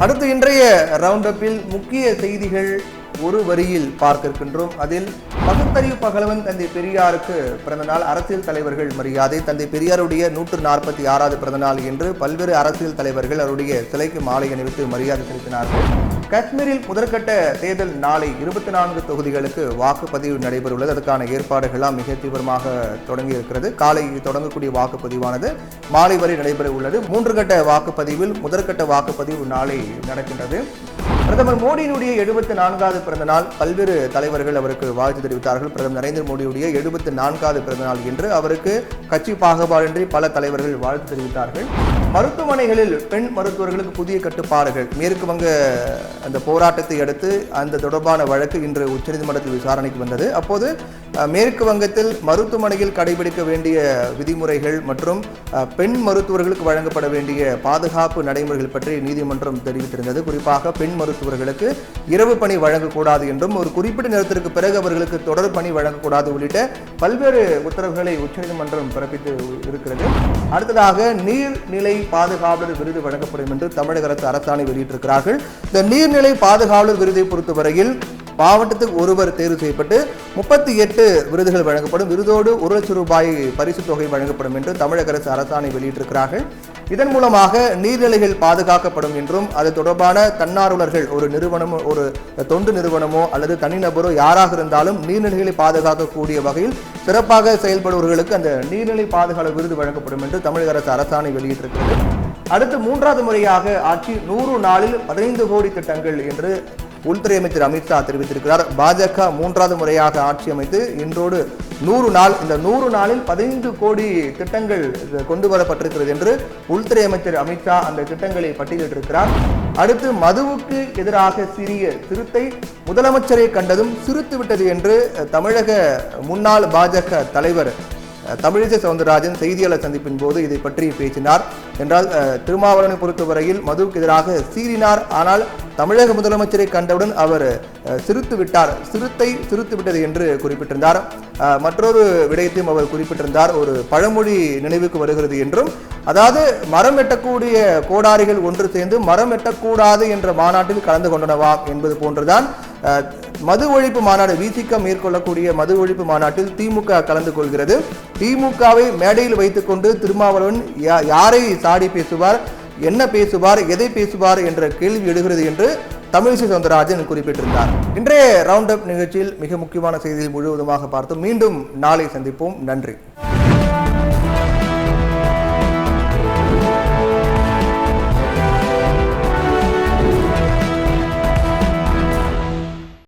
அடுத்து இன்றைய ரவுண்ட் அப்பில் முக்கிய செய்திகள் ஒரு வரியில் பார்க்க இருக்கின்றோம். அதில் பகுத்தறிவு பகலவன் தந்தை பெரியாருக்கு பிறந்தநாள், அரசியல் தலைவர்கள் மரியாதை. தந்தை பெரியாருடைய 146வது பிறந்தநாள் என்று பல்வேறு அரசியல் தலைவர்கள் அவருடைய சிலைக்கு மாலை அணிவித்து மரியாதை செலுத்தினார்கள். காஷ்மீரில் முதற்கட்ட தேர்தல் நாளை 24 தொகுதிகளுக்கு வாக்குப்பதிவு நடைபெறவுள்ளது. அதற்கான ஏற்பாடுகள்லாம் மிக தீவிரமாக தொடங்கி இருக்கிறது. காலை தொடங்கக்கூடிய வாக்குப்பதிவானது மாலை வரை நடைபெற உள்ளது. 3 கட்ட வாக்குப்பதிவில் முதற்கட்ட வாக்குப்பதிவு நாளை நடக்கின்றது. பிரதமர் மோடியினுடைய 74வது பிறந்த நாள். பல்வேறு தலைவர்கள் அவருக்கு வாழ்த்து தெரிவித்தார்கள். பிரதமர் நரேந்திர மோடியுடைய 74வது பிறந்த நாள் என்று அவருக்கு கட்சி பாகுபாடின்றி பல தலைவர்கள் வாழ்த்து தெரிவித்தார்கள். மருத்துவமனைகளில் பெண் மருத்துவர்களுக்கு புதிய கட்டுப்பாடுகள். மேற்கு வங்க அந்த போராட்டத்தை அடுத்து அந்த தொடர்பான வழக்கு இன்று உச்சநீதிமன்றத்தில் விசாரணைக்கு வந்தது. அப்போது மேற்கு வங்கத்தில் மருத்துவமனையில் கடைபிடிக்க வேண்டிய விதிமுறைகள் மற்றும் பெண் மருத்துவர்களுக்கு வழங்கப்பட வேண்டிய பாதுகாப்பு நடைமுறைகள் பற்றி நீதிமன்றம் தெரிவித்திருந்தது. குறிப்பாக பெண் மருத்துவர்களுக்கு இரவு பணி வழங்கக்கூடாது என்றும் ஒரு குறிப்பிட்ட நேரத்திற்கு பிறகு அவர்களுக்கு தொடர் பணி வழங்கக்கூடாது உள்ளிட்ட பல்வேறு உத்தரவுகளை உச்சநீதிமன்றம் பிறப்பித்து இருக்கிறது. அடுத்ததாக நீர்நிலை பாதுகாவலர் விருது வழங்கப்படும் என்று தமிழக அரசு அரசாணை வெளியிட்டிருக்கிறார்கள். இந்த நீர்நிலை பாதுகாவலர் விருதை பொறுத்தவரையில் மாவட்டத்துக்கு ஒருவர் தேர்வு செய்யப்பட்டு 38 விருதுகள் வழங்கப்படும். விருதோடு 1 லட்சம் ரூபாய் பரிசு தொகை வழங்கப்படும் என்று தமிழக அரசு அரசாணை வெளியிட்டிருக்கிறார்கள். இதன் மூலமாக நீர்நிலைகள் பாதுகாக்கப்படும் என்றும் அது தொடர்பான தன்னார்வலர்கள் ஒரு நிறுவனமோ ஒரு தொண்டு நிறுவனமோ அல்லது தனிநபரோ யாராக இருந்தாலும் நீர்நிலைகளை பாதுகாக்கக்கூடிய வகையில் சிறப்பாக செயல்படுபவர்களுக்கு அந்த நீர்நிலை பாதுகாவலர் விருது வழங்கப்படும் என்று தமிழக அரசு அரசாணை வெளியிட்டிருக்கிறது. அடுத்து 3வது முறையாக ஆட்சி 100 நாளில் 15 கோடி திட்டங்கள் என்று உள்துறை அமைச்சர் அமித்ஷா தெரிவித்திருக்கிறார். பாஜக 3வது முறையாக ஆட்சி அமைத்து இன்றோடு 100 நாள். இந்த 100 நாளில் 15 கோடி திட்டங்கள் கொண்டு வரப்பட்டிருக்கிறது என்று உள்துறை அமைச்சர் அமித்ஷா அந்த திட்டங்களை பட்டியலிட்டிருக்கிறார். அடுத்து மதுவுக்கு எதிராக சிறிய சிறுத்தை முதலமைச்சரை கண்டதும் சிரித்துவிட்டது என்று தமிழக முன்னாள் பாஜக தலைவர் தமிழிசை சவுந்தரராஜன் செய்தியாளர் சந்திப்பின் போது இதை பற்றி பேசினார். என்றால் திருமாவளவனை பொறுத்தவரையில் மதுவுக்கு எதிராக சீறினார். ஆனால் தமிழக முதலமைச்சரை கண்டவுடன் அவர் சிரித்து விட்டார், சிறுத்தை சிரித்து விட்டது என்று குறிப்பிட்டிருந்தார். மற்றொரு விடயத்தையும் அவர் குறிப்பிட்டிருந்தார். ஒரு பழமொழி நினைவுக்கு வருகிறது என்றும், அதாவது மரம் வெட்டக்கூடிய கோடாரிகள் ஒன்று சேர்ந்து மரம் வெட்டக்கூடாது என்ற மாநாட்டில் கலந்து கொண்டனவாம் என்பது போன்றுதான் மது ஒழிப்பு மாநாடு விசிக மேற்கொள்ளக்கூடிய மது ஒழிப்பு மாநாட்டில் திமுக கலந்து கொள்கிறது. திமுகவை மேடையில் வைத்துக் கொண்டு திருமாவளவன் யாரை சாடி பேசுவார், என்ன பேசுவார், எதை பேசுவார் என்ற கேள்வி எழுகிறது என்று தமிழிசை சவுந்தரராஜன் குறிப்பிட்டிருந்தார். இன்றைய ரவுண்ட் அப் நிகழ்ச்சியில் மிக முக்கியமான செய்தியை முழுவதுமாக பார்த்தோம். மீண்டும் நாளை சந்திப்போம். நன்றி.